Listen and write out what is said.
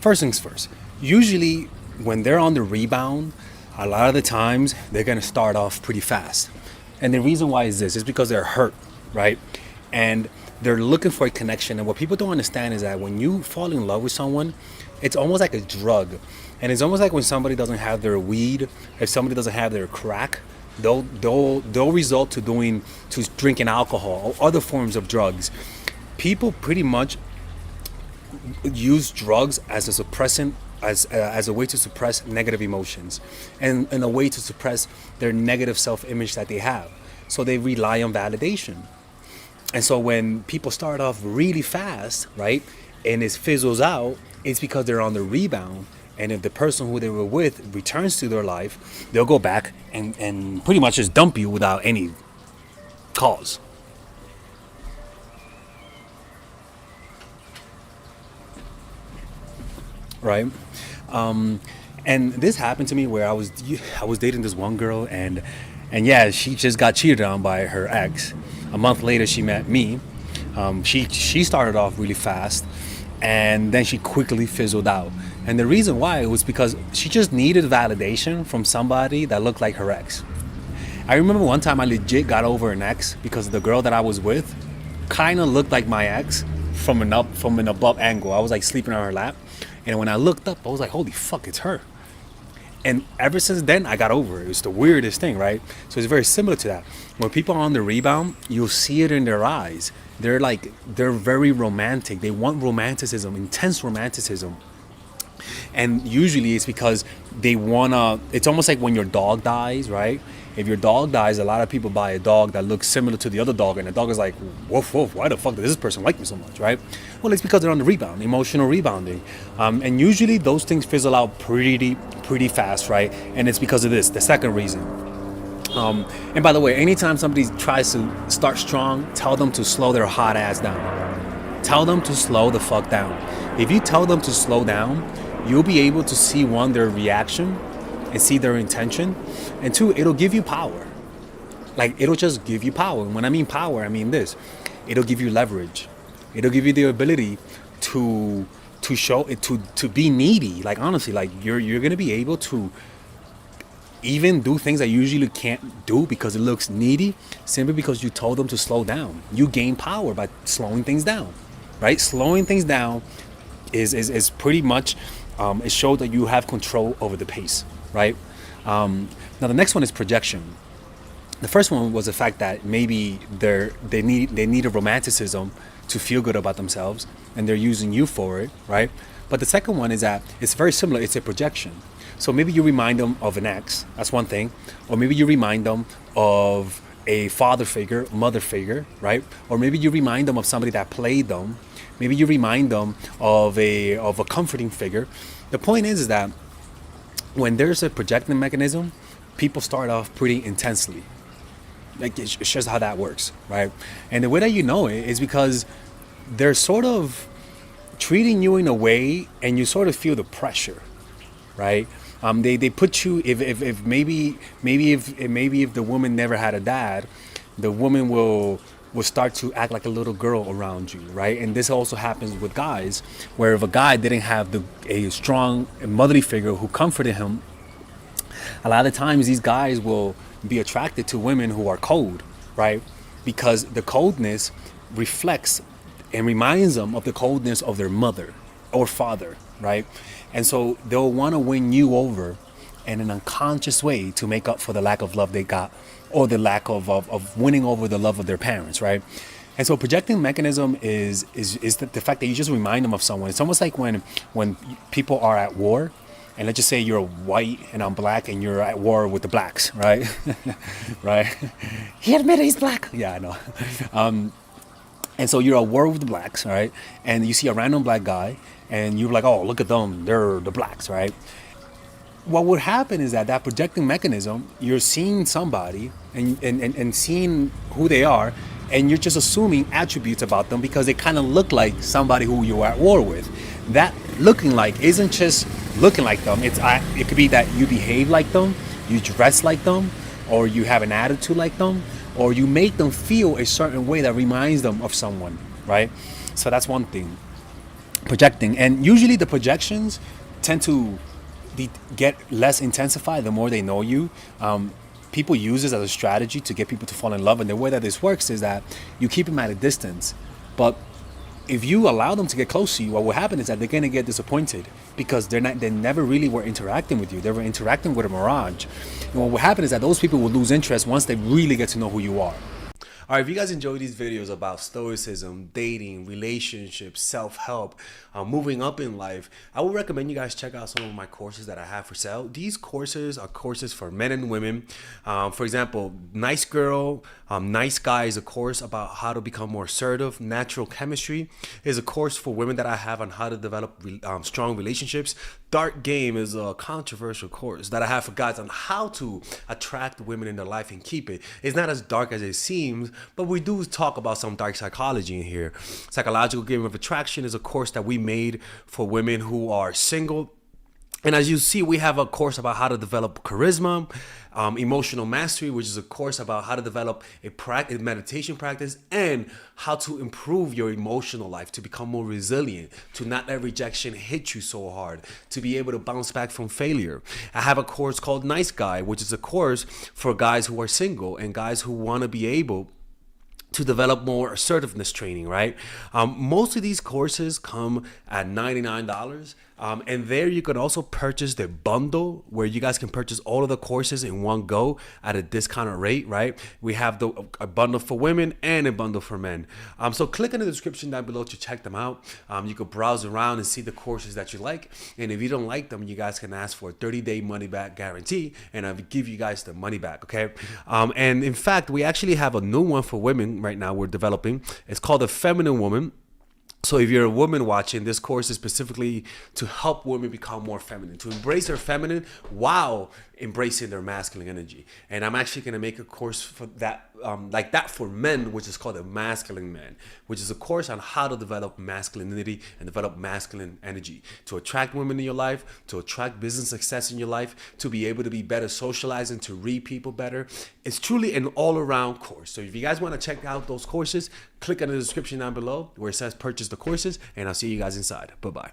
First things first. Usually, when they're on the rebound, a lot of the times they're gonna start off pretty fast. And the reason why is this is because they're hurt, right? And they're looking for a connection. And what people don't understand is that when you fall in love with someone, it's almost like a drug. And it's almost like when somebody doesn't have their weed, if somebody doesn't have their crack, they'll result to drinking alcohol or other forms of drugs. People pretty much use drugs as a suppressant, as a way to suppress negative emotions, and a way to suppress their negative self-image that they have. So they rely on validation. And so when people start off really fast, right, and it fizzles out, it's because they're on the rebound. And if the person who they were with returns to their life, they'll go back and pretty much just dump you without any cause. Right? And this happened to me where I was dating this one girl, and yeah, she just got cheated on by her ex. A month later, she met me. She started off really fast, and then she quickly fizzled out. And the reason why was because she just needed validation from somebody that looked like her ex. I remember one time I legit got over an ex because the girl that I was with kind of looked like my ex from an above angle. I was like sleeping on her lap, and when I looked up, I was like, holy fuck, it's her. And ever since then, I got over it. It was the weirdest thing, right? So it's very similar to that. When people are on the rebound, you'll see it in their eyes. They're very romantic. They want romanticism, intense romanticism. And usually it's because it's almost like when your dog dies, right? If your dog dies, a lot of people buy a dog that looks similar to the other dog, and the dog is like, woof, woof, why the fuck does this person like me so much, right? Well, it's because they're on the rebound, emotional rebounding. And usually those things fizzle out pretty fast, right? And it's because of this, the second reason. And by the way, anytime somebody tries to start strong, tell them to slow their hot ass down. Tell them to slow the fuck down. If you tell them to slow down, you'll be able to see, one, their reaction and see their intention, and two, it'll give you power. Like, it'll just give you power. And when I mean power, I mean this. It'll give you leverage. It'll give you the ability to show it, to be needy. Like, honestly, like you're gonna be able to even do things that you usually can't do because it looks needy, simply because you told them to slow down. You gain power by slowing things down, right? Slowing things down is pretty much it shows that you have control over the pace, right? Now the next one is projection. The first one was the fact that maybe they need a romanticism to feel good about themselves, and they're using you for it, right? But the second one is that it's very similar. It's a projection. So maybe you remind them of an ex. That's one thing. Or maybe you remind them of a father figure, mother figure, right? Or maybe you remind them of somebody that played them. Maybe you remind them of a comforting figure. The point is that when there's a projecting mechanism, people start off pretty intensely. Like, it's just how that works, right? And the way that you know it is because they're sort of treating you in a way, and you sort of feel the pressure, right? They put you, if maybe if the woman never had a dad, the woman will start to act like a little girl around you, right? And this also happens with guys, where if a guy didn't have a strong motherly figure who comforted him, a lot of times these guys will be attracted to women who are cold, right? Because the coldness reflects and reminds them of the coldness of their mother or father, right? And so they'll want to win you over in an unconscious way to make up for the lack of love they got, or the lack of winning over the love of their parents, right? And so projecting mechanism is the fact that you just remind them of someone. It's almost like when people are at war, and let's just say you're white and I'm black, and you're at war with the blacks, right? Right? He admitted he's black. Yeah, I know. And so you're at war with the blacks, right? And you see a random black guy, and you're like, oh, look at them, they're the blacks, right? What would happen is that projecting mechanism, you're seeing somebody and seeing who they are, and you're just assuming attributes about them because they kind of look like somebody who you're at war with. That looking like isn't just looking like them. It could be that you behave like them, you dress like them, or you have an attitude like them, or you make them feel a certain way that reminds them of someone, right? So that's one thing. projecting, and usually the projections tend to get less intensified the more they know you. People use this as a strategy to get people to fall in love, and the way that this works is that you keep them at a distance, but if you allow them to get close to you, what will happen is that they're gonna get disappointed because they never really were interacting with you. They were interacting with a mirage. And what will happen is that those people will lose interest once they really get to know who you are. All right, if you guys enjoy these videos about stoicism, dating, relationships, self-help, moving up in life, I would recommend you guys check out some of my courses that I have for sale. These courses are courses for men and women. For example, Nice Girl, Nice Guy is a course about how to become more assertive. Natural Chemistry is a course for women that I have on how to develop strong relationships. Dark Game is a controversial course that I have for guys on how to attract women in their life and keep it. It's not as dark as it seems, but we do talk about some dark psychology in here. Psychological Game of Attraction is a course that we made for women who are single. And as you see, we have a course about how to develop charisma, emotional mastery, which is a course about how to develop a meditation practice and how to improve your emotional life, to become more resilient, to not let rejection hit you so hard, to be able to bounce back from failure. I have a course called Nice Guy, which is a course for guys who are single and guys who want to be able to develop more assertiveness training, right? Most of these courses come at $99. And there you can also purchase the bundle where you guys can purchase all of the courses in one go at a discounted rate, right? We have a bundle for women and a bundle for men. So click in the description down below to check them out. You can browse around and see the courses that you like. And if you don't like them, you guys can ask for a 30-day money-back guarantee, and I'll give you guys the money back, okay? And in fact, we actually have a new one for women right now we're developing. It's called The Feminine Woman. So if you're a woman watching, this course is specifically to help women become more feminine, to embrace their feminine while embracing their masculine energy. And I'm actually going to make a course for that, like that for men, which is called the Masculine Man, which is a course on how to develop masculinity and develop masculine energy, to attract women in your life, to attract business success in your life, to be able to be better socializing, to read people better. It's truly an all-around course. So if you guys want to check out those courses, click on the description down below where it says purchase the courses, and I'll see you guys inside. Bye-bye.